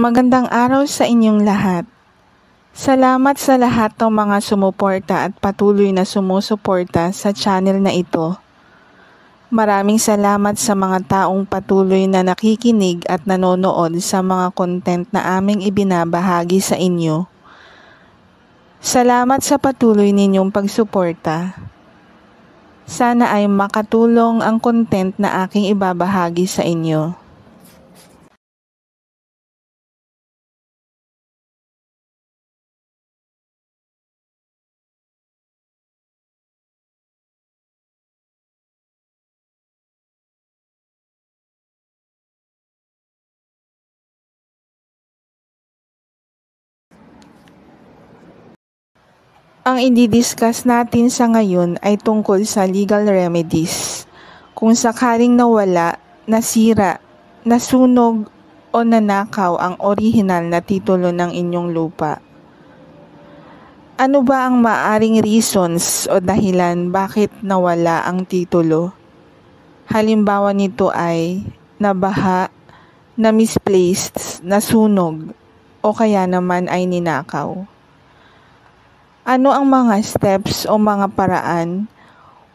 Magandang araw sa inyong lahat. Salamat sa lahat ng mga sumuporta at patuloy na sumusuporta sa channel na ito. Maraming salamat sa mga taong patuloy na nakikinig at nanonood sa mga content na aming ibinabahagi sa inyo. Salamat sa patuloy ninyong pagsuporta. Sana ay makatulong ang content na aking ibabahagi sa inyo. Ang i-discuss natin sa ngayon ay tungkol sa legal remedies. Kung sakaling nawala, nasira, nasunog o nanakaw ang orihinal na titulo ng inyong lupa. Ano ba ang maaring reasons o dahilan bakit nawala ang titulo? Halimbawa nito ay nabaha, na-misplaced, nasunog o kaya naman ay ninakaw. Ano ang mga steps o mga paraan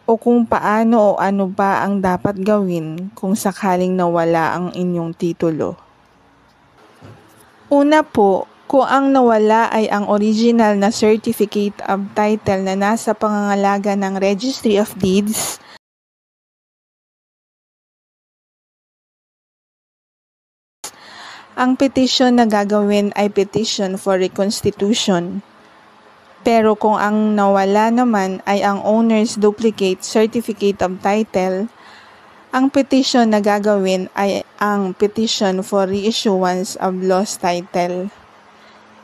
o kung paano o ano ba ang dapat gawin kung sakaling nawala ang inyong titulo? Una po, kung ang nawala ay ang original na certificate of title na nasa pangangalaga ng Registry of Deeds, ang petition na gagawin ay petition for reconstitution. Pero kung ang nawala naman ay ang owner's duplicate certificate of title, ang petition na gagawin ay ang petition for reissuance of lost title.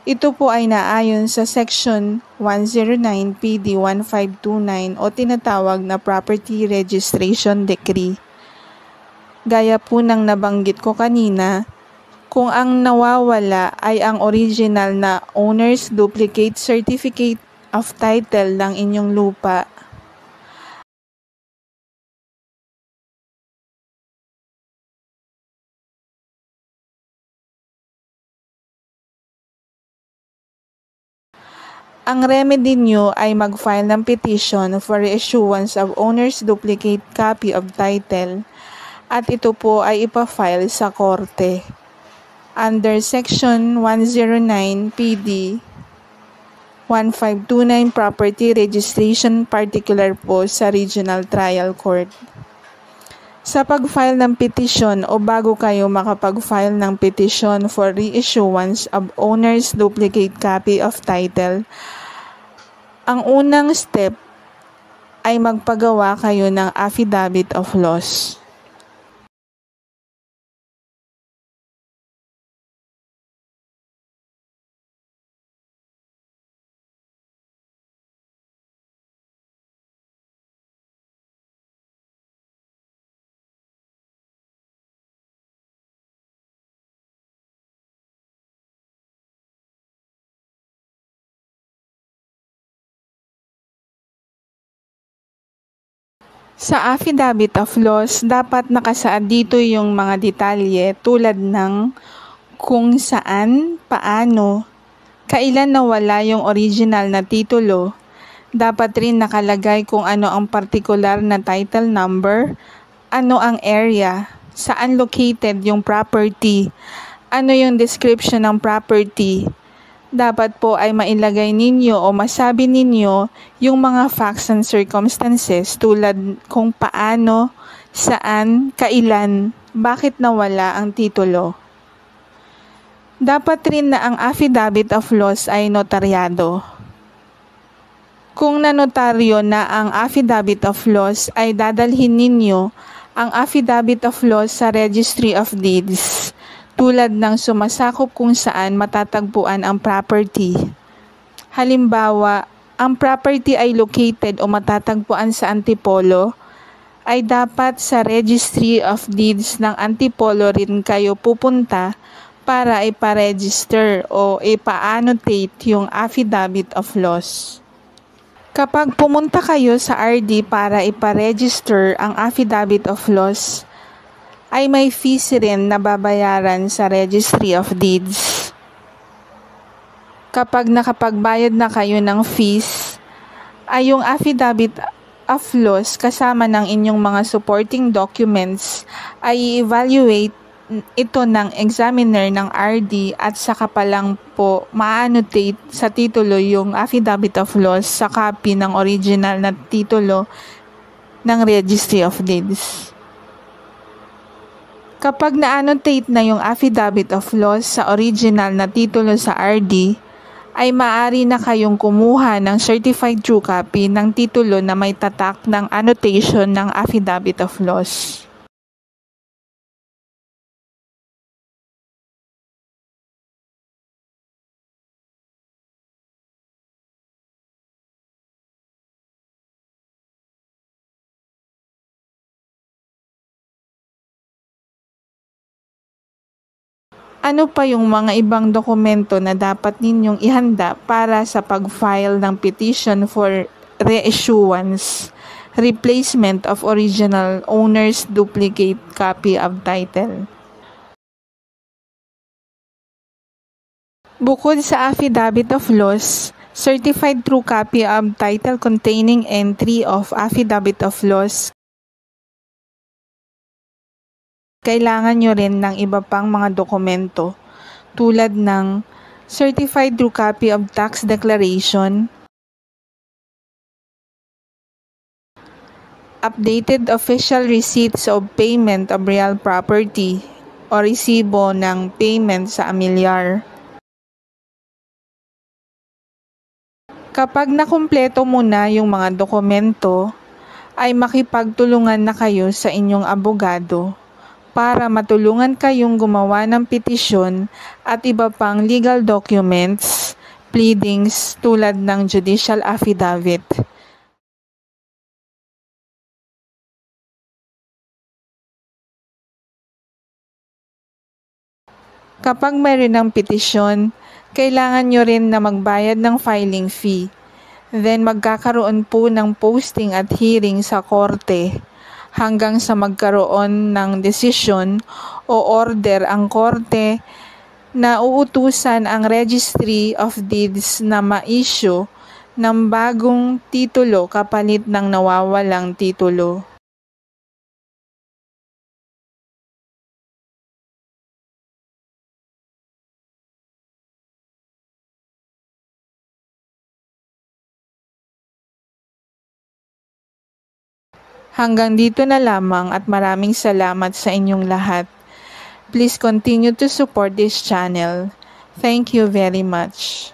Ito po ay naayon sa Section 109 PD 1529 o tinatawag na Property Registration Decree. Gaya po ng nabanggit ko kanina, kung ang nawawala ay ang original na owner's duplicate certificate of title ng inyong lupa, ang remedy nyo ay mag-file ng petition for reissuance of owner's duplicate copy of title at ito po ay ipa-file sa korte under Section 109 PD 1529 Property Registration Particular po sa Regional Trial Court. Sa pag-file ng petition o bago kayo makapag-file ng petition for reissuance of owner's duplicate copy of title, ang unang step ay magpagawa kayo ng affidavit of loss. Sa affidavit of loss, dapat nakasaad dito yung mga detalye tulad ng kung saan, paano, kailan nawala yung original na titulo. Dapat rin nakalagay kung ano ang particular na title number, ano ang area, saan located yung property, ano yung description ng property. Dapat po ay mailagay ninyo o masabi ninyo yung mga facts and circumstances tulad kung paano, saan, kailan, bakit nawala ang titulo. Dapat rin na ang affidavit of loss ay notaryado. Kung nanotaryo na ang affidavit of loss ay dadalhin ninyo ang affidavit of loss sa Registry of Deeds, tulad ng sumasakop kung saan matatagpuan ang property. Halimbawa, ang property ay located o matatagpuan sa Antipolo, ay dapat sa Registry of Deeds ng Antipolo rin kayo pupunta para ipa-register o ipa-annotate yung affidavit of loss. Kapag pumunta kayo sa RD para ipa-register ang affidavit of loss, ay may fees rin na babayaran sa Registry of Deeds. Kapag nakapagbayad na kayo ng fees, ay yung affidavit of loss kasama ng inyong mga supporting documents ay i-evaluate ito ng examiner ng RD at saka pa lang po ma-annotate sa titulo yung affidavit of loss sa copy ng original na titulo ng Registry of Deeds. Kapag na-annotate na yung affidavit of loss sa original na titulo sa RD, ay maaari na kayong kumuha ng certified true copy ng titulo na may tatak ng annotation ng affidavit of loss. Ano pa yung mga ibang dokumento na dapat ninyong ihanda para sa pag-file ng petition for reissuance, replacement of original owner's duplicate copy of title? Bukod sa affidavit of loss, certified true copy of title containing entry of affidavit of loss, kailangan nyo rin ng iba pang mga dokumento tulad ng certified true copy of tax declaration, updated official receipts of payment of real property o resibo ng payment sa amilyar. Kapag nakumpleto mo na yung mga dokumento, ay makipagtulungan na kayo sa inyong abogado para matulungan kayong gumawa ng petisyon at iba pang legal documents, pleadings tulad ng judicial affidavit. Kapag mayroon ng petisyon, kailangan nyo rin na magbayad ng filing fee. Then magkakaroon po ng posting at hearing sa korte hanggang sa magkaroon ng desisyon o order ang korte na uutusan ang Registry of Deeds na ma-issue ng bagong titulo kapalit ng nawawalang titulo. Hanggang dito na lamang at maraming salamat sa inyong lahat. Please continue to support this channel. Thank you very much.